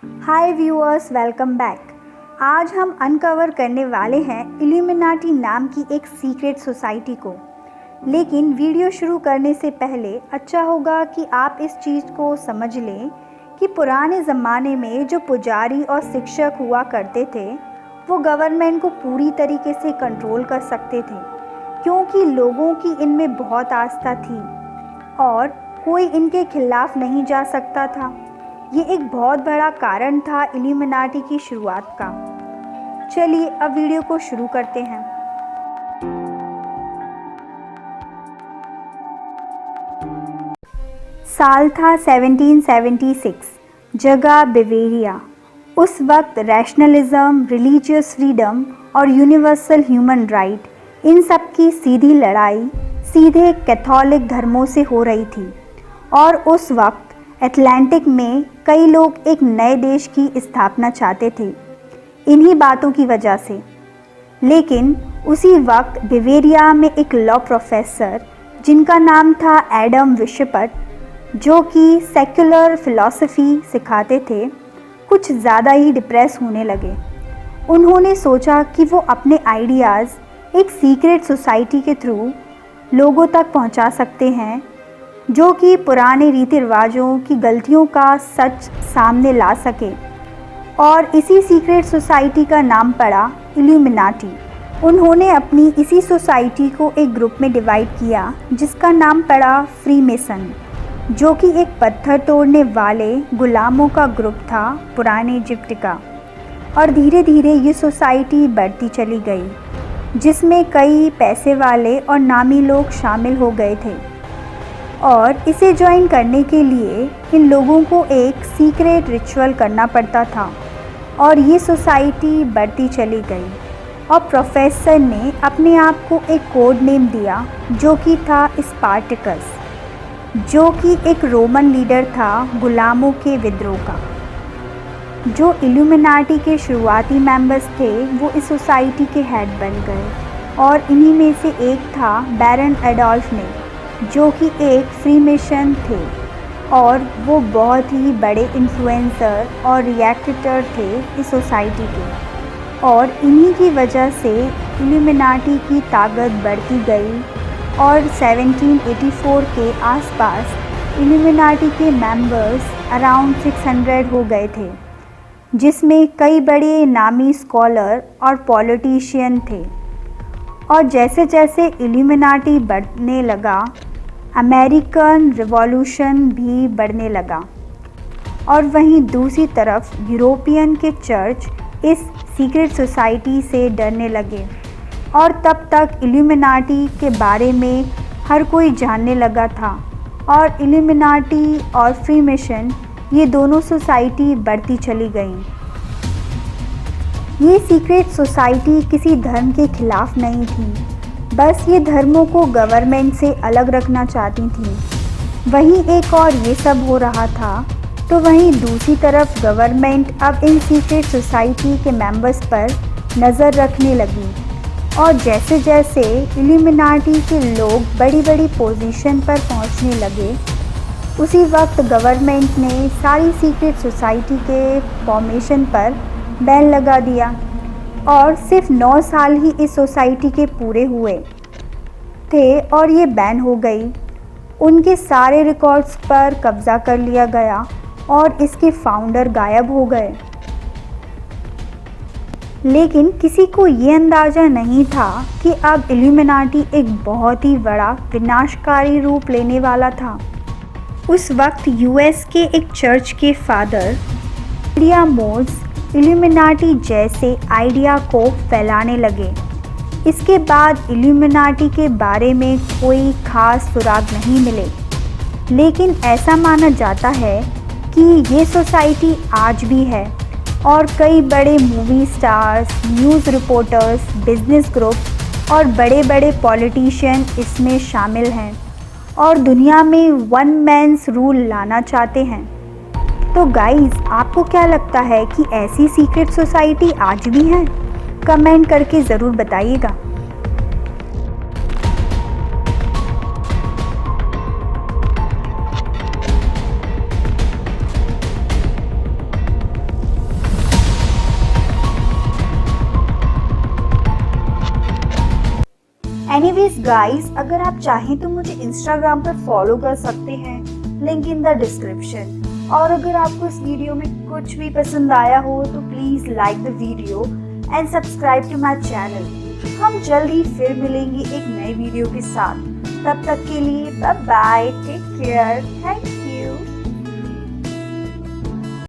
हाय viewers, welcome back. आज हम uncover करने वाले हैं इल्यूमिनाटी नाम की एक सीक्रेट सोसाइटी को। लेकिन वीडियो शुरू करने से पहले अच्छा होगा कि आप इस चीज़ को समझ लें कि पुराने ज़माने में जो पुजारी और शिक्षक हुआ करते थे वो गवर्नमेंट को पूरी तरीके से कंट्रोल कर सकते थे, क्योंकि लोगों की इनमें बहुत आस्था थी और कोई इनके खिलाफ नहीं जा सकता था। ये एक बहुत बड़ा कारण था इल्यूमिनाटी की शुरुआत का। चलिए अब वीडियो को शुरू करते हैं। साल था 1776, जगह बवेरिया। उस वक्त रैशनलिज्म, रिलीजियस फ्रीडम और यूनिवर्सल ह्यूमन राइट, इन सब की सीधी लड़ाई सीधे कैथोलिक धर्मों से हो रही थी। और उस वक्त अटलांटिक में कई लोग एक नए देश की स्थापना चाहते थे इन्हीं बातों की वजह से। लेकिन उसी वक्त बवेरिया में एक लॉ प्रोफेसर जिनका नाम था एडम विशपट, जो कि सेक्युलर फिलॉसफी सिखाते थे, कुछ ज़्यादा ही डिप्रेस होने लगे। उन्होंने सोचा कि वो अपने आइडियाज़ एक सीक्रेट सोसाइटी के थ्रू लोगों तक पहुंचा सकते हैं, जो कि पुराने रीति रिवाजों की गलतियों का सच सामने ला सके। और इसी सीक्रेट सोसाइटी का नाम पड़ा इल्यूमिनाटी। उन्होंने अपनी इसी सोसाइटी को एक ग्रुप में डिवाइड किया जिसका नाम पड़ा फ्रीमेसन, जो कि एक पत्थर तोड़ने वाले गुलामों का ग्रुप था पुराने इजिप्ट का। और धीरे धीरे ये सोसाइटी बढ़ती चली गई, जिसमें कई पैसे वाले और नामी लोग शामिल हो गए थे। और इसे ज्वाइन करने के लिए इन लोगों को एक सीक्रेट रिचुअल करना पड़ता था। और ये सोसाइटी बढ़ती चली गई और प्रोफेसर ने अपने आप को एक कोड नेम दिया, जो कि था स्पार्टकस, जो कि एक रोमन लीडर था गुलामों के विद्रोह का। जो इल्यूमिनाटी के शुरुआती मेंबर्स थे वो इस सोसाइटी के हेड बन गए और इन्हीं में से एक था बैरन एडोल्फ ने, जो कि एक फ्रीमेसन थे और वो बहुत ही बड़े इन्फ्लुएंसर और रिएक्टर थे इस सोसाइटी के। और इन्हीं की वजह से इल्यूमिनाटी की ताकत बढ़ती गई और 1784 के आसपास इल्यूमिनाटी के मेंबर्स अराउंड 600 हो गए थे, जिसमें कई बड़े नामी स्कॉलर और पॉलिटिशियन थे। और जैसे जैसे इल्यूमिनाटी बढ़ने लगा, अमेरिकन रिवॉल्यूशन भी बढ़ने लगा। और वहीं दूसरी तरफ यूरोपियन के चर्च इस सीक्रेट सोसाइटी से डरने लगे। और तब तक इल्यूमिनाटी के बारे में हर कोई जानने लगा था। और इल्यूमिनाटी और फ्रीमेसन, ये दोनों सोसाइटी बढ़ती चली गईं। ये सीक्रेट सोसाइटी किसी धर्म के खिलाफ नहीं थी, बस ये धर्मों को गवर्नमेंट से अलग रखना चाहती थी। वहीं एक और ये सब हो रहा था, तो वहीं दूसरी तरफ गवर्नमेंट अब इन सीक्रेट सोसाइटी के मेंबर्स पर नज़र रखने लगी। और जैसे जैसे इल्यूमिनाटी के लोग बड़ी बड़ी पोजीशन पर पहुंचने लगे, उसी वक्त गवर्नमेंट ने सारी सीक्रेट सोसाइटी के फॉर्मेशन पर बैन लगा दिया। और सिर्फ 9 साल ही इस सोसाइटी के पूरे हुए थे और ये बैन हो गई। उनके सारे रिकॉर्ड्स पर कब्ज़ा कर लिया गया और इसके फाउंडर गायब हो गए। लेकिन किसी को ये अंदाज़ा नहीं था कि अब इल्यूमिनाटी एक बहुत ही बड़ा विनाशकारी रूप लेने वाला था। उस वक्त यूएस के एक चर्च के फादर विलियम मोर्स इल्यूमिनाटी जैसे आइडिया को फैलाने लगे। इसके बाद इल्यूमिनाटी के बारे में कोई खास सुराग नहीं मिले, लेकिन ऐसा माना जाता है कि ये सोसाइटी आज भी है और कई बड़े movie stars, news reporters, business group और बड़े बड़े पॉलिटिशियन इसमें शामिल हैं और दुनिया में वन मैन्स रूल लाना चाहते हैं। तो गाइस, आपको क्या लगता है कि ऐसी सीक्रेट सोसाइटी आज भी है? कमेंट करके ज़रूर बताइएगा। एनीवेज गाइस, अगर आप चाहें तो मुझे इंस्टाग्राम पर फॉलो कर सकते हैं, लिंक इन द डिस्क्रिप्शन। और अगर आपको इस वीडियो में कुछ भी पसंद आया हो तो please like the video and subscribe to my channel. हम जल्द ही फिर मिलेंगे एक नए वीडियो के साथ। तब तक के लिए bye bye, take care, thank you.